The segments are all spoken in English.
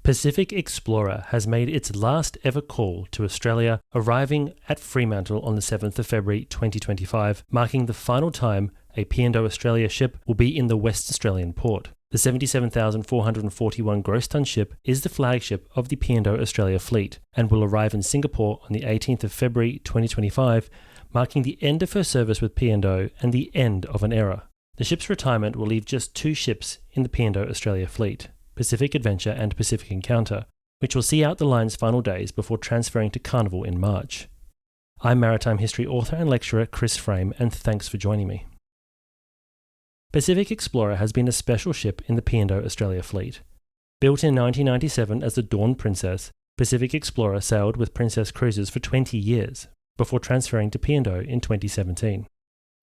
Pacific Explorer has made its last ever call to Australia, arriving at Fremantle on the 7th of February 2025, marking the final time a P&O Australia ship will be in the West Australian port. The 77,441 gross ton ship is the flagship of the P&O Australia fleet and will arrive in Singapore on the 18th of February 2025, marking the end of her service with P&O and the end of an era. The ship's retirement will leave just two ships in the P&O Australia fleet, Pacific Adventure and Pacific Encounter, which will see out the line's final days before transferring to Carnival in March. I'm maritime history author and lecturer Chris Frame, and thanks for joining me. Pacific Explorer has been a special ship in the P&O Australia fleet. Built in 1997 as the Dawn Princess, Pacific Explorer sailed with Princess Cruises for 20 years, before transferring to P&O in 2017.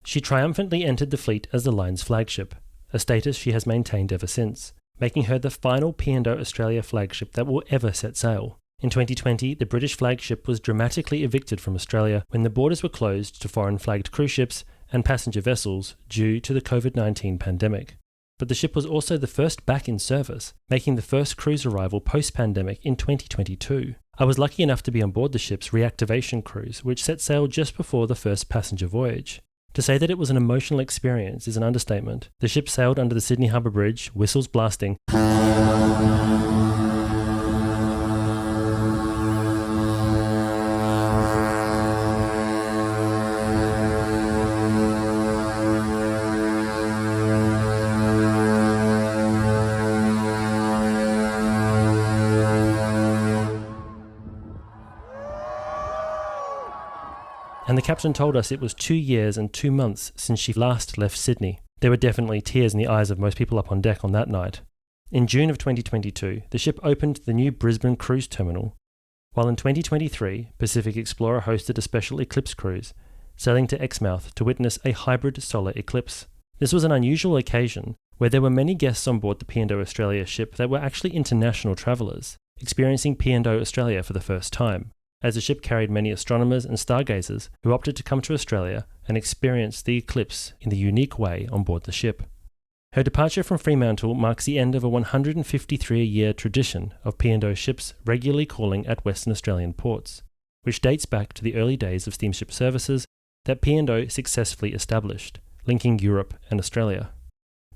She triumphantly entered the fleet as the line's flagship, a status she has maintained ever since, making her the final P&O Australia flagship that will ever set sail. In 2020, the British flagship was dramatically evicted from Australia when the borders were closed to foreign-flagged cruise ships and passenger vessels due to the COVID-19 pandemic. But the ship was also the first back in service, making the first cruise arrival post-pandemic in 2022. I was lucky enough to be on board the ship's reactivation cruise, which set sail just before the first passenger voyage. To say that it was an emotional experience is an understatement. The ship sailed under the Sydney Harbour Bridge, whistles blasting, and the captain told us it was 2 years and 2 months since she last left Sydney. There were definitely tears in the eyes of most people up on deck on that night. In June of 2022, the ship opened the new Brisbane cruise terminal, while in 2023, Pacific Explorer hosted a special eclipse cruise, sailing to Exmouth to witness a hybrid solar eclipse. This was an unusual occasion where there were many guests on board the P&O Australia ship that were actually international travellers, experiencing P&O Australia for the first time, as the ship carried many astronomers and stargazers who opted to come to Australia and experience the eclipse in the unique way on board the ship. Her departure from Fremantle marks the end of a 153-year tradition of P&O ships regularly calling at Western Australian ports, which dates back to the early days of steamship services that P&O successfully established, linking Europe and Australia.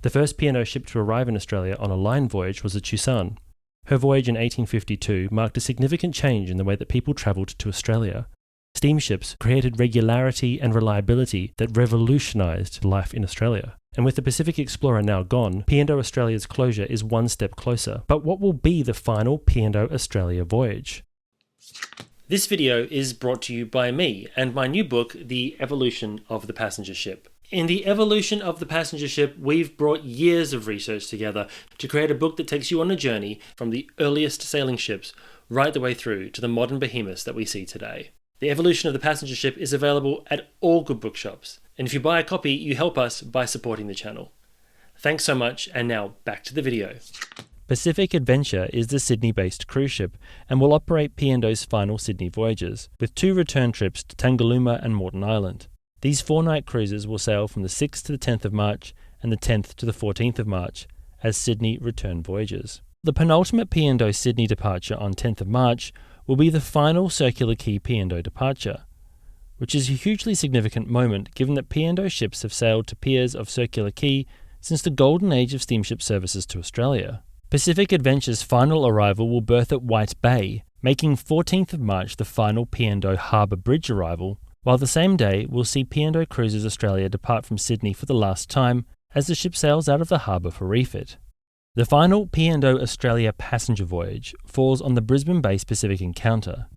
The first P&O ship to arrive in Australia on a line voyage was the Chusan. Her voyage in 1852 marked a significant change in the way that people travelled to Australia. Steamships created regularity and reliability that revolutionised life in Australia. And with the Pacific Explorer now gone, P&O Australia's closure is one step closer. But what will be the final P&O Australia voyage? This video is brought to you by me and my new book, The Evolution of the Passenger Ship. In The Evolution of the Passenger Ship, we've brought years of research together to create a book that takes you on a journey from the earliest sailing ships right the way through to the modern behemoths that we see today. The Evolution of the Passenger Ship is available at all good bookshops, and if you buy a copy, you help us by supporting the channel. Thanks so much, and now back to the video. Pacific Adventure is the Sydney-based cruise ship and will operate P&O's final Sydney voyages, with 2 return trips to Tangalooma and Moreton Island. These 4-night cruises will sail from the 6th to the 10th of March and the 10th to the 14th of March as Sydney return voyages. The penultimate P&O Sydney departure on 10th of March will be the final Circular Quay P&O departure, which is a hugely significant moment given that P&O ships have sailed to piers of Circular Quay since the golden age of steamship services to Australia. Pacific Adventure's final arrival will berth at White Bay, making 14th of March the final P&O Harbour Bridge arrival, while the same day will see P&O Cruises Australia depart from Sydney for the last time as the ship sails out of the harbour for refit. The final P&O Australia passenger voyage falls on the Brisbane-based Pacific Encounter.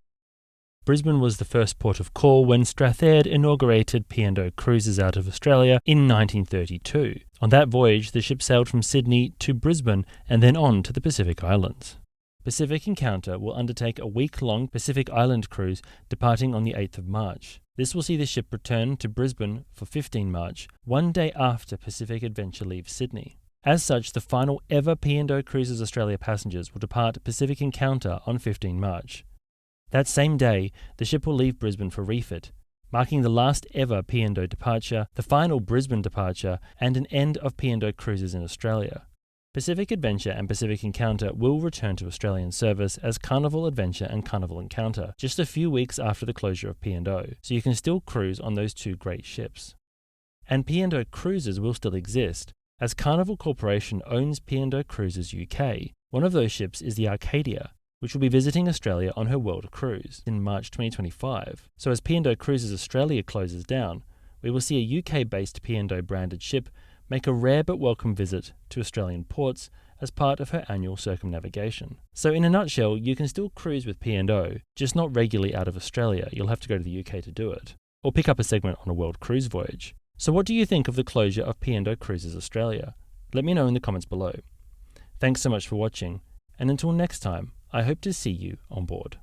Brisbane was the first port of call when Strathaired inaugurated P&O Cruises out of Australia in 1932. On that voyage, the ship sailed from Sydney to Brisbane and then on to the Pacific Islands. Pacific Encounter will undertake a week-long Pacific Island cruise departing on the 8th of March. This will see the ship return to Brisbane for 15 March, one day after Pacific Adventure leaves Sydney. As such, the final ever P&O Cruises Australia passengers will depart Pacific Encounter on 15 March. That same day, the ship will leave Brisbane for refit, marking the last ever P&O departure, the final Brisbane departure, and an end of P&O Cruises in Australia. Pacific Adventure and Pacific Encounter will return to Australian service as Carnival Adventure and Carnival Encounter, just a few weeks after the closure of P&O, so you can still cruise on those two great ships. And P&O Cruises will still exist, as Carnival Corporation owns P&O Cruises UK. One of those ships is the Arcadia, which will be visiting Australia on her world cruise in March 2025. So as P&O Cruises Australia closes down, we will see a UK-based P&O branded ship make a rare but welcome visit to Australian ports as part of her annual circumnavigation. So in a nutshell, you can still cruise with P&O, just not regularly out of Australia. You'll have to go to the UK to do it, or pick up a segment on a world cruise voyage. So what do you think of the closure of P&O Cruises Australia? Let me know in the comments below. Thanks so much for watching, and until next time, I hope to see you on board.